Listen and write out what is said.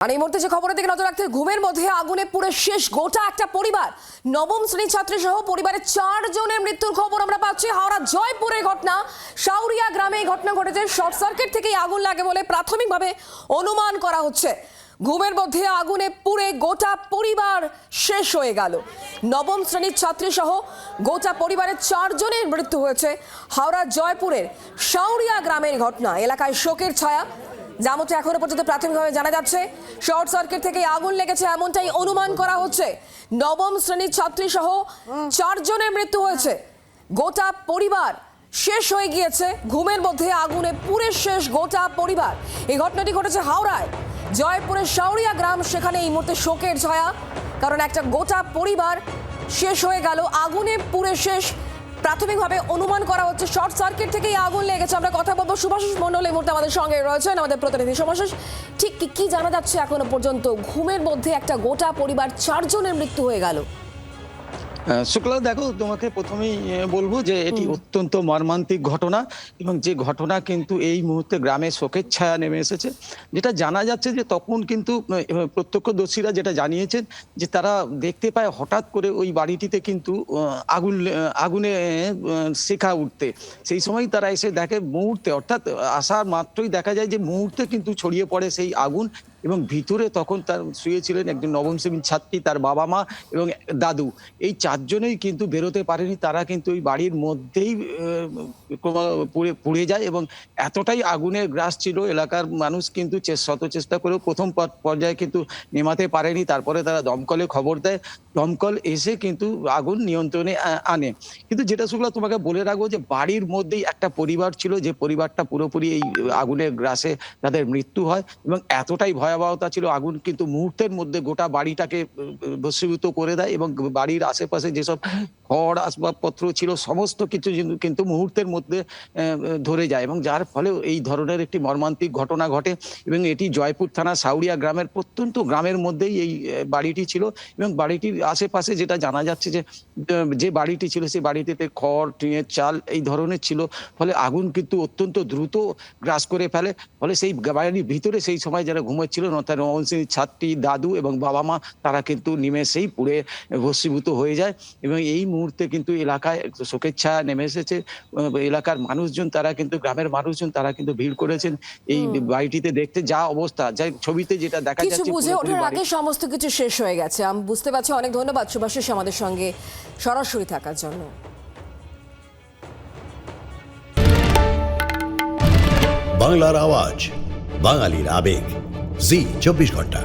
আর এই মুহূর্তে যে খবরের দিকে নজর রাখতে, ঘুমের মধ্যে আগুনে পুড়ে শেষ গোটা একটা পরিবার। নবম শ্রেণীর ছাত্রী সহ পরিবারের 4 জনের মৃত্যুর খবর আমরা পাচ্ছি। হাওড়া জয়পুরের ঘটনা, সাউরিয়া গ্রামে এই ঘটনা ঘটেছে। শর্ট সার্কিট থেকেই আগুন লাগে বলে প্রাথমিকভাবে অনুমান করা হচ্ছে। ঘুমের মধ্যে আগুনে পুড়ে গোটা পরিবার শেষ হয়ে গেল। নবম শ্রেণীর ছাত্রী সহ গোটা পরিবারের 4 জনের মৃত্যু হয়েছে। হাওড়া জয়পুরের সাউরিয়া গ্রামের ঘটনা, এলাকায় শোকের ছায়া। যেমনটা এখনো পর্যন্ত প্রাথমিকভাবে জানা যাচ্ছে, শর্ট সার্কিট থেকে আগুন লেগেছে এমনটাই অনুমান করা হচ্ছে। নবম শ্রেণীর ছাত্রী সহ 4 জনের মৃত্যু হয়েছে। গোটা পরিবার শেষ হয়ে গিয়েছে। ঘুমের মধ্যে আগুনে পুড়ে শেষ গোটা পরিবার। এই ঘটনাটি ঘটেছে হাওড়ায় জয়পুরের সাউরিয়া গ্রাম। সেখানে এই মুহূর্তে শোকের ছায়া, কারণ একটা গোটা পরিবার শেষ হয়ে গেল, আগুনে পুড়ে শেষ। প্রাথমিকভাবে অনুমান করা হচ্ছে শর্ট সার্কিট থেকেই আগুন লেগেছে। আমরা কথা বলবো শুভাশিস মণ্ডল এই মুহূর্তে আমাদের সঙ্গে রয়েছেন, আমাদের প্রতিনিধি। শুভাশিস, ঠিক কি জানা যাচ্ছে এখনো পর্যন্ত? ঘুমের মধ্যে একটা গোটা পরিবার 4 জনের মৃত্যু হয়ে গেল। শুক্লা, দেখো, তোমাকে প্রথমেই বলবো যে এটি অত্যন্ত মর্মান্তিক ঘটনা, এবং যে ঘটনা কিন্তু এই মুহূর্তে গ্রামে শোকের ছায়া নেমে এসেছে। যেটা জানা যাচ্ছে যে তখন কিন্তু প্রত্যক্ষদর্শীরা যেটা জানিয়েছেন যে তারা দেখতে পায় হঠাৎ করে ওই বাড়িটিতে কিন্তু আগুনে শিখা উঠতে। সেই সময় তারা এসে দেখে মুহূর্তে, অর্থাৎ আসার মাত্রই দেখা যায় যে মুহূর্তে কিন্তু ছড়িয়ে পড়ে সেই আগুন, এবং ভিতরে তখন তার শুয়েছিলেন একজন নবম শ্রেণীর ছাত্রী, তার বাবা মা এবং দাদু। এই 4 জনেই কিন্তু বেরোতে পারেনি। তারা কিন্তু ওই বাড়ির মধ্যেই পুড়ে যায়, এবং এতটাই আগুনের গ্রাস ছিল, এলাকার মানুষ কিন্তু শত চেষ্টা করেও প্রথম পর্যায়ে কিন্তু নেমাতে পারেনি। তারপরে তারা দমকলে খবর দেয়, দমকল এসে কিন্তু আগুন নিয়ন্ত্রণে আনে। কিন্তু যেটা শুক্লা, তোমাকে বলে রাখবো যে বাড়ির মধ্যেই একটা পরিবার ছিল, যে পরিবারটা পুরোপুরি এই আগুনের গ্রাসে তাদের মৃত্যু হয়, এবং এতটাই ভয়াবহতা ছিল, আগুন কিন্তু মুহূর্তের মধ্যে গোটা বাড়িটাকে ভস্মীভূত করে দেয়, এবং বাড়ির আশেপাশে যেসব খড় আসবাবপত্র ছিল সমস্ত কিছু কিন্তু মুহূর্তের মধ্যে ধরে যায়, এবং যার ফলে এই ধরনের একটি মর্মান্তিক ঘটনা ঘটে। এবং এটি জয়পুর থানা সাউরিয়া গ্রামের প্রত্যন্ত গ্রামের মধ্যেই এই বাড়িটি ছিল, এবং বাড়িটির আশেপাশে যেটা জানা যাচ্ছে যে বাড়িটি ছিল সেই বাড়িটিতে খড়, টিনের চাল এই ধরনের ছিল। ফলে আগুন কিন্তু অত্যন্ত দ্রুত গ্রাস করে ফেলে। ফলে সেই বাড়ির ভিতরে সেই সময় যারা ঘুমোচ্ছিল, অর্থাৎ নবম শ্রেণীর ছাত্রী, দাদু এবং বাবা মা, তারা কিন্তু নিমেষেই পুড়ে ভস্মীভূত হয়ে যায়। এবং এই মুহূর্তে কিন্তু এলাকায় শোকের ছায়া নেমে এসেছে। এলাকার মানুষজন, তারা কিন্তু গ্রামের মানুষজন, তারা কিন্তু ভিড় করেছেন এই বাড়িটিতে দেখতে। যা অবস্থা, যা ছবিতে যেটা দেখা যাচ্ছে, কিছু বুঝে ওঠার আগে সমস্ত কিছু শেষ হয়ে গেছে। আমি বুঝতে পারছি। অনেক ধন্যবাদ শুভাশিস আমাদের সঙ্গে সরাসরি থাকার জন্য। বাংলার আওয়াজ, বাঙালির আবেগ, জি 24 ঘন্টা।